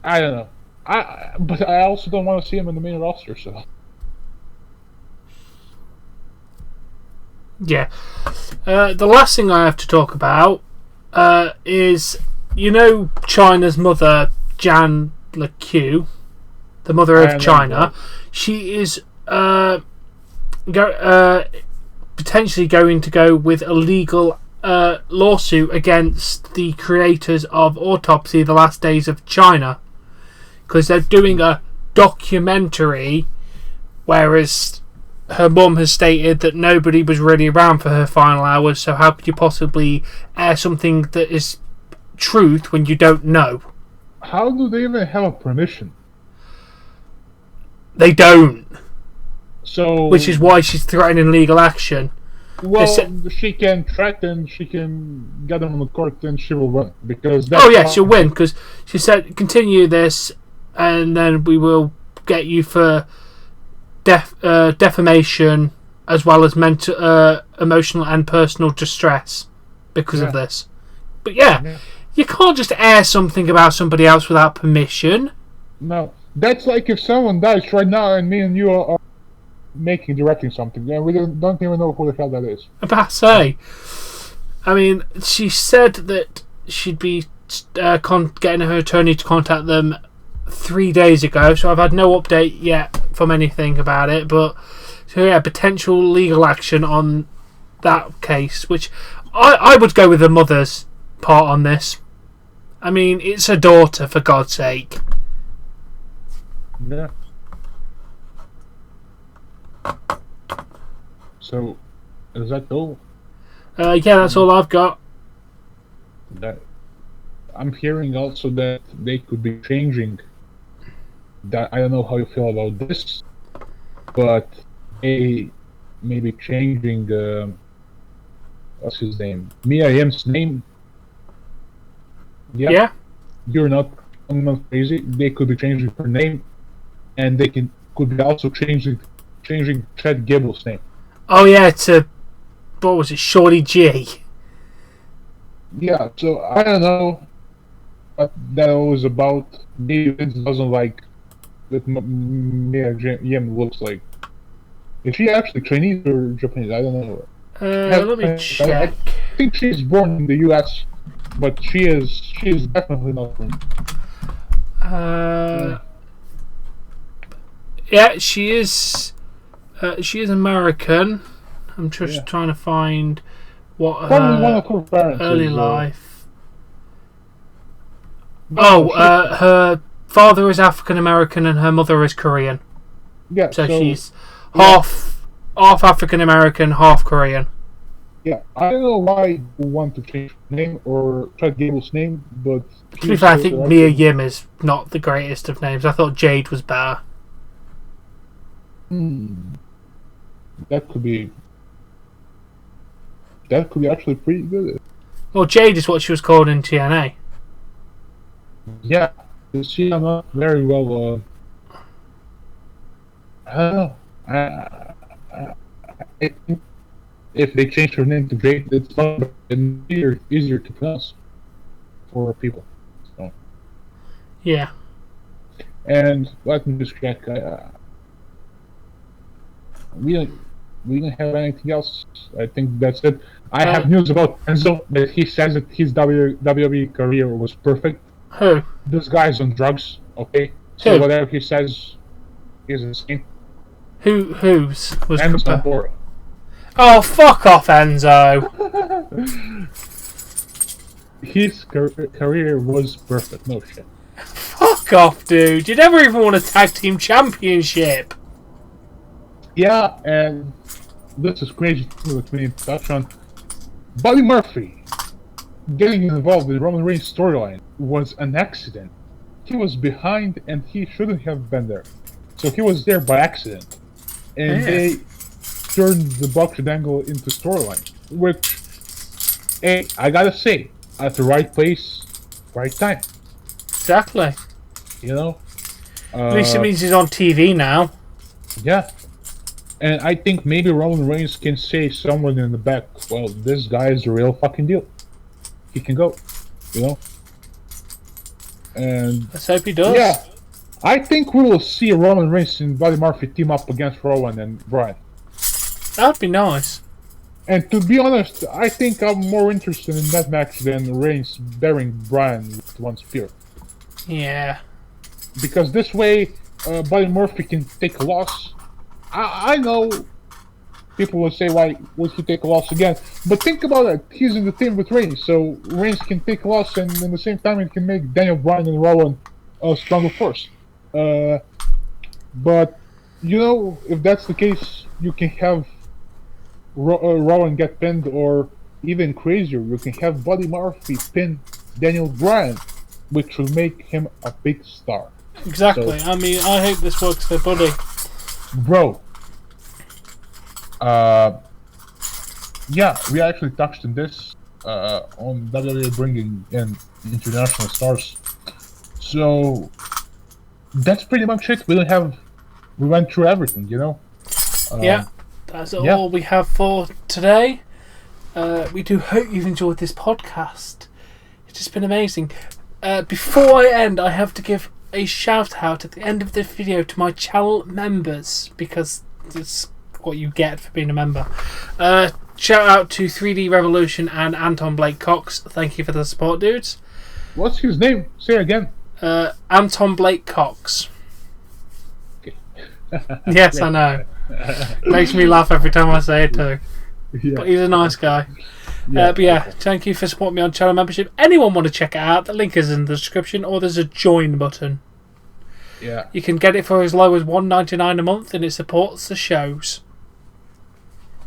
I don't know. But I also don't want to see him in the main roster, so. Yeah. The last thing I have to talk about is, China's mother, Jan LeQ, the mother of China. She is potentially going to go with a legal lawsuit against the creators of Autopsy: The Last Days of China, because they're doing a documentary, whereas her mum has stated that nobody was really around for her final hours, so how could you possibly air something that is truth when you don't know? How do they even have a permission? They don't. So, which is why she's threatening legal action. Well, she can threaten, she can get them on the court, and she will win. Because she'll win, because she said, continue this, and then we will get you for defamation, as well as mental, emotional and personal distress because of this. But you can't just air something about somebody else without permission. No, that's like if someone dies right now and me and you are directing something, and we don't even know who the hell that is. About to say, I mean, she said that she'd be getting her attorney to contact them 3 days ago, so I've had no update yet from anything about it, but potential legal action on that case, which I would go with the mother's part on this. I mean, it's her daughter, for God's sake. Yeah. So, is that all? That's all I've got. I'm hearing also that they could be changing. That I don't know how you feel about this, but they may be changing. What's his name? Mia Yim's name. Yep. Yeah. I'm not crazy. They could be changing her name, and they could be also changing Chad Gable's name. Oh yeah, to what was it, Shorty G? Yeah. So I don't know what that was about. Maybe Vince doesn't like what Mia Yim looks like. Is she actually Chinese or Japanese? I don't know. Let me check. I think she's born in the U.S., but she is definitely not from. Yeah, she is. She is American. I'm just trying to find what her early life. Her father is African American and her mother is Korean. Yeah, so she's half African American, half Korean. Yeah, I don't know why you want to change her name or Chad Gable's name, but to be fair, I think Mia Yim is not the greatest of names. I thought Jade was better. That could be actually pretty good. Well, Jade is what she was called in TNA. Yeah, she not very well. I don't know. I think if they change her name to Jade, it's not easier to pronounce for people. So. Yeah. And let me just check. We don't have anything else. I think that's it. I have news about Enzo, that he says that his WWE career was perfect. Who? This guy's on drugs, okay? So whatever he says is insane. Whose was Enzo Amore. Oh, fuck off, Enzo. His career was perfect, no shit. Fuck off, dude. You never even won a tag team championship. Yeah, and this is crazy that we need to touch on. Buddy Murphy getting involved with Roman Reigns' storyline was an accident. He was behind and he shouldn't have been there. So he was there by accident. And they turned the Buckshot angle into storyline. Which, hey, I gotta say, at the right place, right time. Exactly. You know? At least it means he's on TV now. Yeah. And I think maybe Roman Reigns can say someone in the back, well, this guy is the real fucking deal. He can go. You know? And Let's hope he does. yeah, I think we will see Roman Reigns and Buddy Murphy team up against Rowan and Bryan. That'd be nice. And to be honest, I think I'm more interested in that match than Reigns burying Bryan with one spear. Yeah. Because this way, Buddy Murphy can take a loss. I know people will say, why would he take a loss again? But think about it, he's in the team with Reigns, so Reigns can take a loss and at the same time it can make Daniel Bryan and Rowan a stronger force. But, you know, if that's the case, you can have Rowan get pinned, or even crazier, you can have Buddy Murphy pin Daniel Bryan, which will make him a big star. Exactly. So, I mean, I hope this works for Buddy. Bro. Yeah, we actually touched on this on WWE bringing in international stars. So that's pretty much it. We went through everything, you know. Yeah, that's all we have for today. We do hope you've enjoyed this podcast. It's just been amazing. Before I end, I have to give a shout out at the end of this video to my channel members, because it's what you get for being a member. Shout out to 3D Revolution and Anton Blake-Cox. Thank you for the support, dudes. What's his name? Say it again. Anton Blake-Cox. Okay. Yes, I know. Makes me laugh every time I say it too. Yeah. But he's a nice guy. But yeah, thank you for supporting me on channel membership. Anyone want to check it out, the link is in the description, or there's a join button. Yeah. You can get it for as low as $1.99 a month, and it supports the shows.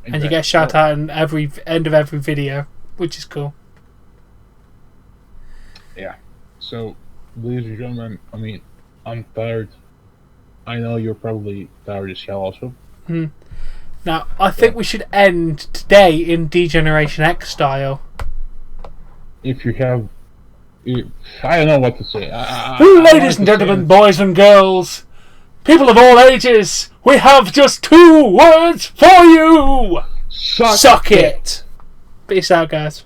And you get a shout out in every end of every video, which is cool. Yeah. So, ladies and gentlemen, I mean, I'm tired. I know you're probably tired as hell also. Now, I think we should end today in D-Generation X style. If you have... I don't know what to say. Ladies and gentlemen, boys and girls, people of all ages, we have just 2 words for you! Suck Suck it! Peace out, guys.